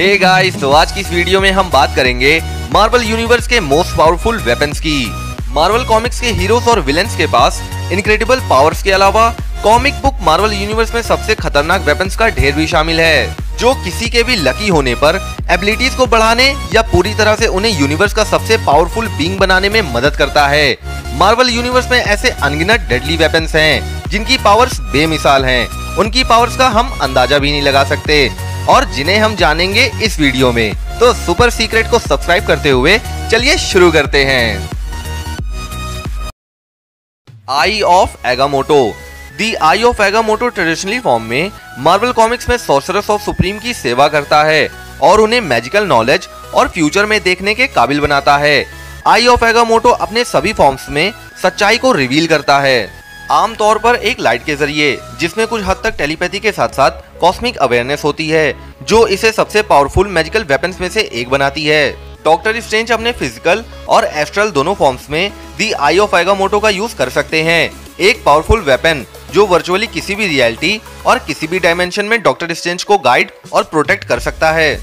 Hey guys, तो आज की इस वीडियो में हम बात करेंगे मार्वल यूनिवर्स के मोस्ट पावरफुल वेपन्स की। मार्वल कॉमिक्स के हीरोज और विलेंस के पास इनक्रेडिबल पावर्स के अलावा कॉमिक बुक मार्वल यूनिवर्स में सबसे खतरनाक वेपन्स का ढेर भी शामिल है, जो किसी के भी लकी होने पर एबिलिटीज को बढ़ाने या पूरी तरह से उन्हें यूनिवर्स का सबसे पावरफुल बीइंग बनाने में मदद करता है। मार्वल यूनिवर्स में ऐसे अनगिनत डेडली वेपन्स हैं, जिनकी पावर्स बेमिसाल हैं। उनकी पावर्स का हम अंदाजा भी नहीं लगा सकते और जिन्हें हम जानेंगे इस वीडियो में। तो सुपर सीक्रेट को सब्सक्राइब करते हुए चलिए शुरू करते हैं। Eye of Agamotto. The eye of Agamotto traditionally form में मार्वल कॉमिक्स में सॉर्सरर्स ऑफ सुप्रीम की सेवा करता है और उन्हें मैजिकल नॉलेज और फ्यूचर में देखने के काबिल बनाता है। आई ऑफ एगामोटो अपने सभी फॉर्म्स में सच्चाई को रिवील करता है, आमतौर पर एक लाइट के जरिए, जिसमें कुछ हद तक टेलीपैथी के साथ साथ कॉस्मिक अवेयरनेस होती है, जो इसे सबसे पावरफुल मैजिकल वेपन्स में से एक बनाती है। डॉक्टर स्ट्रेंज अपने फिजिकल और एस्ट्रल दोनों फॉर्म्स में दी आई ऑफ एगामोटो का यूज कर सकते हैं, एक पावरफुल वेपन जो वर्चुअली किसी भी रियलिटी और किसी भी डायमेंशन में डॉक्टर स्ट्रेंज को गाइड और प्रोटेक्ट कर सकता है।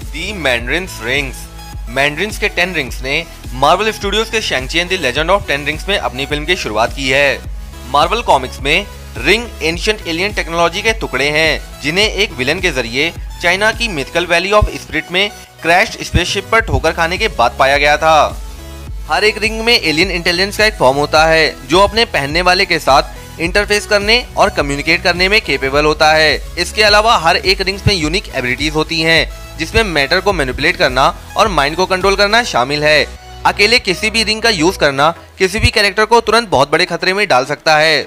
दी मैंड्रिन्स रिंग्स। मैंड्रिन्स के 10 रिंग्स ने मार्वल स्टूडियोज के शैंग-ची and the legend of 10 rings में अपनी फिल्म की शुरुआत की है। मार्वल कॉमिक्स में रिंग एंशिएंट एलियन टेक्नोलॉजी के टुकड़े हैं, जिन्हें एक विलन के जरिए चाइना की मिथिकल वैली ऑफ स्पिरिट में क्रैश्ड स्पेसशिप पर ठोकर खाने के बाद पाया गया था। हर एक रिंग में एलियन इंटेलिजेंस का एक फॉर्म होता है, जो अपने पहनने वाले के साथ इंटरफेस करने और कम्युनिकेट करने में केपेबल होता है। इसके अलावा हर एक रिंग्स में यूनिक एबिलिटीज होती हैं, जिसमें मैटर को मैनिपुलेट करना और माइंड को कंट्रोल करना शामिल है। अकेले किसी भी रिंग का यूज करना किसी भी कैरेक्टर को तुरंत बहुत बड़े खतरे में डाल सकता है।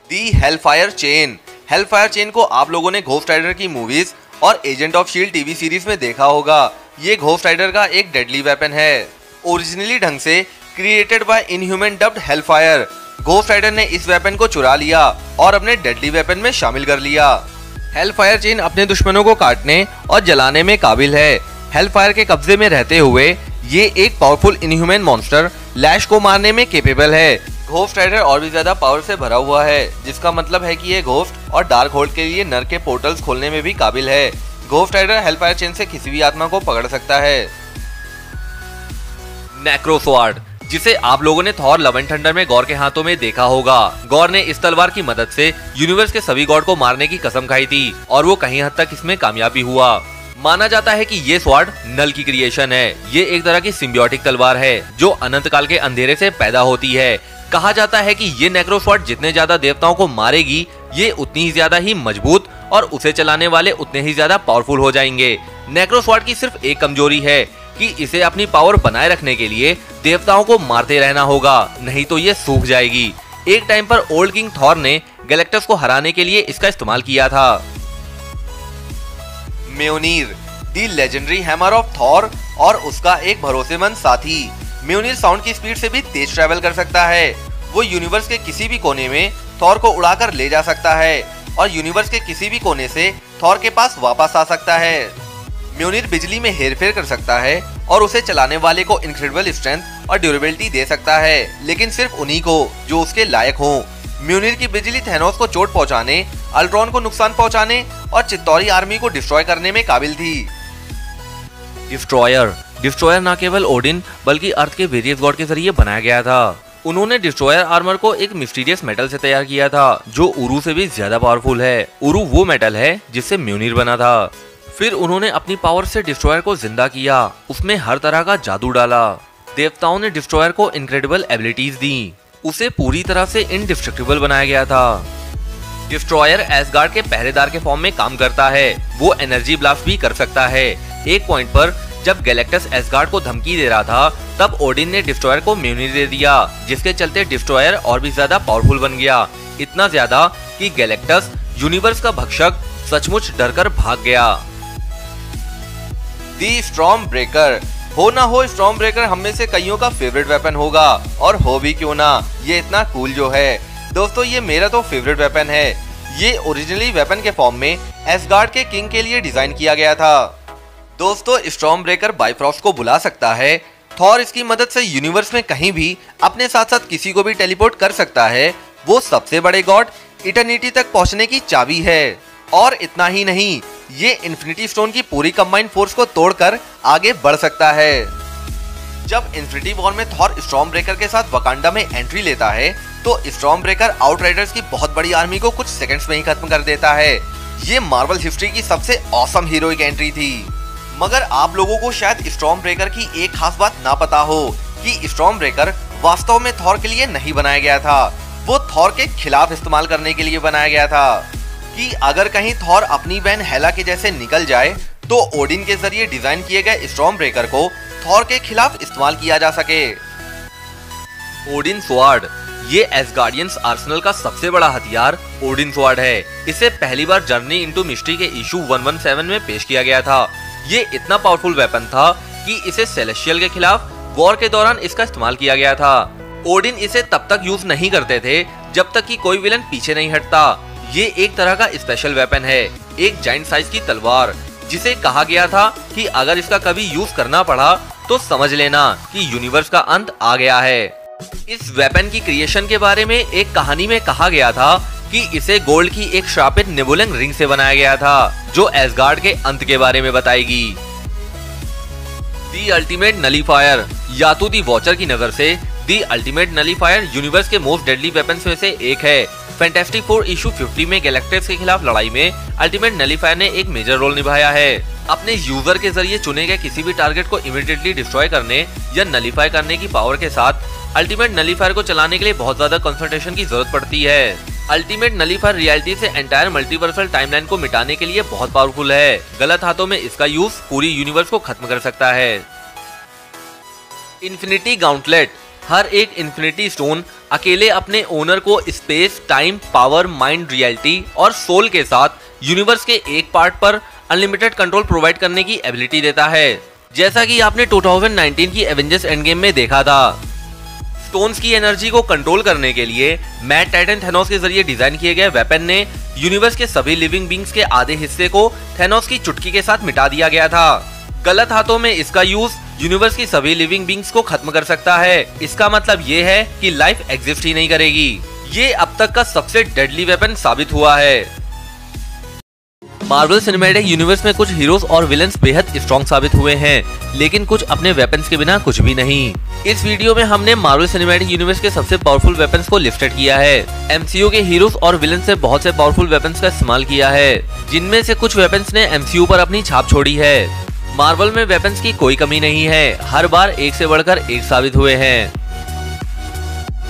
दी हेलफायर चेन। हेलफायर चेन को आप लोगों ने घोस्ट राइडर की मूवीज और agent of shield TV series में देखा होगा। ये घोस्ट राइडर का एक डेडली वेपन है, ओरिजिनली ढंग से created by inhuman dubbed hellfire. Ghost rider ने इस वेपन को चुरा लिया और अपने डेडली वेपन में शामिल कर लिया। हेलफायर चेन अपने दुश्मनों को काटने और जलाने में काबिल है। हेलफायर के कब्जे में रहते हुए ये एक पावरफुल इनह्यूमन मॉन्स्टर लैश को मारने में केपेबल है। घोस्ट राइडर और भी ज्यादा पावर से भरा हुआ है, जिसका मतलब है कि ये घोस्ट और डार्क होल्ड के लिए नर के पोर्टल्स खोलने में भी काबिल है। घोस्ट राइडर हेलफायर चेन से किसी भी आत्मा को पकड़ सकता है। नेक्रोस्वर्ड, जिसे आप लोगों ने थॉर लव एंड थंडर में गॉर के हाथों में देखा होगा। गॉर ने इस तलवार की मदद से यूनिवर्स के सभी गॉड को मारने की कसम खाई थी और वो कहीं हद तक इसमें कामयाबी हुआ। माना जाता है कि ये स्वॉर्ड नल की क्रिएशन है। ये एक तरह की सिम्बियोटिक तलवार है, जो अनंत काल के अंधेरे से पैदा होती है। कहा जाता है कि ये नेक्रोस्वर्ड जितने ज्यादा देवताओं को मारेगी, ये उतनी ही ज्यादा ही मजबूत और उसे चलाने वाले उतने ही ज्यादा पावरफुल हो जाएंगे। नेक्रोस्वर्ड की सिर्फ एक कमजोरी है कि इसे अपनी पावर बनाए रखने के लिए देवताओं को मारते रहना होगा, नहीं तो ये सूख जाएगी। एक टाइम पर ओल्ड किंग थॉर ने गैलेक्टस को हराने के लिए इसका इस्तेमाल किया था। म्योनीर, दी लेजेंडरी हैमर ऑफ थॉर और उसका एक भरोसेमंद साथी। म्योनीर साउंड की स्पीड से भी तेज ट्रैवल कर सकता है। वो यूनिवर्स के किसी भी कोने में थॉर को उड़ाकर ले जा सकता है और यूनिवर्स के किसी भी कोने से थॉर के पास वापस आ सकता है। म्योनीर बिजली में हेरफेर कर सकता है और उसे चलाने वाले को इनक्रेडिबल स्ट्रेंथ और ड्यूरेबिलिटी दे सकता है, लेकिन सिर्फ उन्हीं को जो उसके लायक हों। म्योनीर की बिजली थैनोस को चोट पहुंचाने, अल्ट्रॉन को नुकसान पहुंचाने और चित्तौरी आर्मी को डिस्ट्रॉय करने में काबिल थी। डिस्ट्रॉयर। डिस्ट्रॉयर न केवल ओडिन बल्कि अर्थ के वेरियस गॉड के जरिए बनाया गया था। उन्होंने डिस्ट्रॉयर आर्मर को एक मिस्टीरियस मेटल से तैयार किया था, जो उरू से भी ज्यादा पावरफुल है। उरू वो मेटल है जिससे म्योनीर बना था। फिर उन्होंने अपनी पावर से डिस्ट्रॉयर को जिंदा किया, उसमें हर तरह का जादू डाला। देवताओं ने डिस्ट्रॉयर को इनक्रेडिबल एबिलिटीज दी, उसे पूरी तरह से इनडिस्ट्रक्टिबल बनाया गया था। डिस्ट्रॉयर एसगार्ड के पहरेदार के फॉर्म में काम करता है। वो एनर्जी ब्लास्ट भी कर सकता है। एक पॉइंट पर जब गैलेक्टस एसगार्ड को धमकी दे रहा था, तब ओडिन ने डिस्ट्रॉयर को म्योनीर दे दिया, जिसके चलते डिस्ट्रॉयर और भी ज्यादा पावरफुल बन गया। इतना ज्यादा कि गैलेक्टस, यूनिवर्स का भक्षक, सचमुच डरकर भाग गया। दी स्टॉर्म ब्रेकर। हो ना हो, स्टॉर्म ब्रेकर हम में से कईयों का फेवरेट वेपन होगा, और हो भी क्यों ना, ये इतना कूल जो है। दोस्तों, ये मेरा तो फेवरेट वेपन है। ये ओरिजिनली वेपन के फॉर्म में एसगार्ड के किंग के लिए डिजाइन किया गया था। दोस्तों, स्टॉर्म ब्रेकर बाइफ्रॉस्ट को बुला सकता है। थॉर इसकी मदद से यूनिवर्स में कहीं भी अपने साथ साथ किसी को भी टेलीपोर्ट कर सकता है। वो सबसे बड़े गॉड इटर्निटी तक पहुंचने की चाबी है। और इतना ही नहीं, ये इन्फिनिटी स्टोन की पूरी कंबाइंड फोर्स को तोड़कर आगे बढ़ सकता है। जब इन्फिनिटी वॉर में थॉर स्टॉर्म ब्रेकर के साथ वकांडा में एंट्री लेता है तो स्टॉर्म ब्रेकर आउटराइडर्स की बहुत बड़ी आर्मी को कुछ सेकंड्स में ही खत्म कर देता है। ये मार्वल हिस्ट्री की सबसे ऑसम हीरोइक एंट्री थी। मगर आप लोगों को शायद स्टॉर्म ब्रेकर की एक खास बात ना पता हो कि स्टॉर्म ब्रेकर वास्तव में थॉर के लिए नहीं बनाया गया था, वो थॉर के खिलाफ इस्तेमाल करने के लिए बनाया गया था कि अगर कहीं थॉर अपनी बहन हेला के जैसे निकल जाए तो ओडिन के जरिए डिजाइन किए गए स्टॉर्म ब्रेकर को थॉर के खिलाफ इस्तेमाल किया जा सके। ओडिन स्वॉर्ड, ये एसगार्डियंस आर्सेनल का सबसे बड़ा हथियार ओडिन स्वॉर्ड है। इसे पहली बार जर्नी इनटू मिस्ट्री के इशू 117 में पेश किया गया था। ये इतना पावरफुल वेपन था कि इसे सेलेस्टियल के खिलाफ वॉर के दौरान इसका इस्तेमाल किया गया था। ओडिन इसे तब तक यूज नहीं करते थे जब तक कि कोई विलन पीछे नहीं हटता। ये एक तरह का स्पेशल वेपन है, एक जाइंट साइज की तलवार, जिसे कहा गया था कि अगर इसका कभी यूज करना पड़ा तो समझ लेना कि यूनिवर्स का अंत आ गया है। इस वेपन की क्रिएशन के बारे में एक कहानी में कहा गया था कि इसे गोल्ड की एक शार्पेड नेबुलंग रिंग से बनाया गया था, जो एसगार्ड के अंत के बारे में बताएगी। दी अल्टीमेट नलीफायर, या तो दी वॉचर की नजर से दी अल्टीमेट नलीफायर यूनिवर्स के मोस्ट डेडली वेपन्स में से एक है। फैंटास्टिक फोर इशू 50 में गैलेक्टिक्स के खिलाफ लड़ाई में अल्टीमेट नलीफायर ने एक मेजर रोल निभाया है। अपने यूजर के जरिए चुने गए किसी भी टारगेट को इमीडिएटली डिस्ट्रॉय करने या नलीफाई करने की पावर के साथ अल्टीमेट नलीफायर को चलाने के लिए बहुत ज्यादा कंसंट्रेशन की जरूरत पड़ती है। अल्टीमेट नलीफायर रियलिटी से एंटायर मल्टीवर्सल टाइमलाइन को मिटाने के लिए बहुत पावरफुल है। गलत हाथों में इसका यूज पूरी यूनिवर्स को खत्म कर सकता है। इन्फिनिटी गाउंटलेट, हर एक इन्फिनिटी स्टोन अकेले अपने ओनर को space, time, power, mind, reality और सोल के साथ यूनिवर्स के एक पार्ट पर अनलिमिटेड कंट्रोल प्रोवाइड करने की एबिलिटी देता है, जैसा कि आपने 2019 की एवेंजर्स एंड गेम में देखा था। स्टोन्स की एनर्जी को कंट्रोल करने के लिए मैड टाइटन थेनोस के जरिए डिजाइन किए गए वेपन ने यूनिवर्स के सभी लिविंग बींग्स के आधे हिस्से को थेनोस की चुटकी के साथ मिटा दिया गया था। गलत हाथों में इसका यूज यूनिवर्स की सभी लिविंग बींग्स को खत्म कर सकता है। इसका मतलब ये है कि लाइफ एग्जिस्ट ही नहीं करेगी। ये अब तक का सबसे डेडली वेपन साबित हुआ है। मार्वल सिनेमैटिक यूनिवर्स में कुछ हीरोज और विलेंस बेहद स्ट्रॉन्ग साबित हुए हैं, लेकिन कुछ अपने वेपन्स के बिना कुछ भी नहीं। इस वीडियो में हमने मार्वल सिनेमैटिक यूनिवर्स के सबसे पावरफुल वेपन्स को लिस्टेड किया है। एमसीयू के हीरोज और विलेंस से बहुत से पावरफुल वेपन्स का इस्तेमाल किया है, जिनमें से कुछ वेपन्स ने एमसीयू पर अपनी छाप छोड़ी है। मार्वल में वेपन्स की कोई कमी नहीं है, हर बार एक से बढ़कर एक साबित हुए हैं।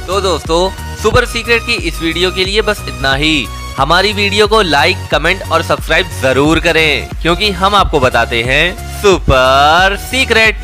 तो दोस्तों, सुपर सीक्रेट की इस वीडियो के लिए बस इतना ही। हमारी वीडियो को लाइक, कमेंट और सब्सक्राइब जरूर करें, क्योंकि हम आपको बताते हैं सुपर सीक्रेट।